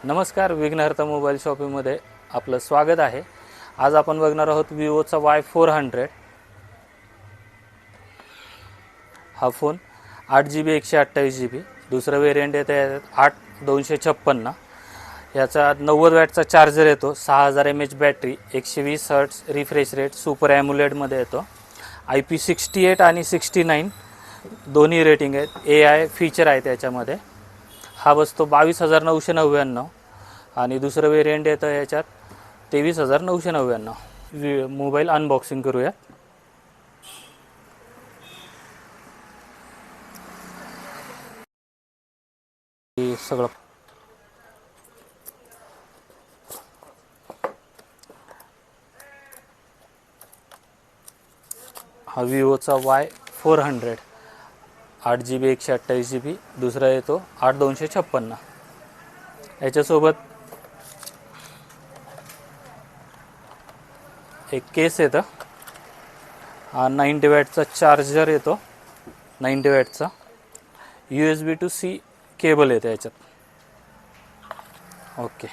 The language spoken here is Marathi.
नमस्कार, विघ्नहर्ता मोबाईल शॉपिंगमध्ये आपलं स्वागत आहे। आज आपण बघणार आहोत विवोचा Y400। हा फोन 8GB 128GB, दुसरं वेरियंट येते 8256। याचा 90 वॅटचा चार्जर येतो, 6000 mAh battery, 120 hertz refresh rate, super ॲम्युलेडमध्ये येतो। IP68 आणि 69 दोन्ही रेटिंग आहेत। AI फीचर आहे त्याच्यामध्ये। हा बसतो 22,999 आणि दुसरं वेरियंट येतं याच्यात 23,999। मोबाईल अनबॉक्सिंग करूया। हे सगळं हा विवोचा Y400 8GB 128GB, दुसरा येतो 8256। याच्यासोबत एक केस येतं, हा 90 वॅटचा चार्जर येतो, 90 वॅटचा USB to C केबल येते याच्यात। ओके।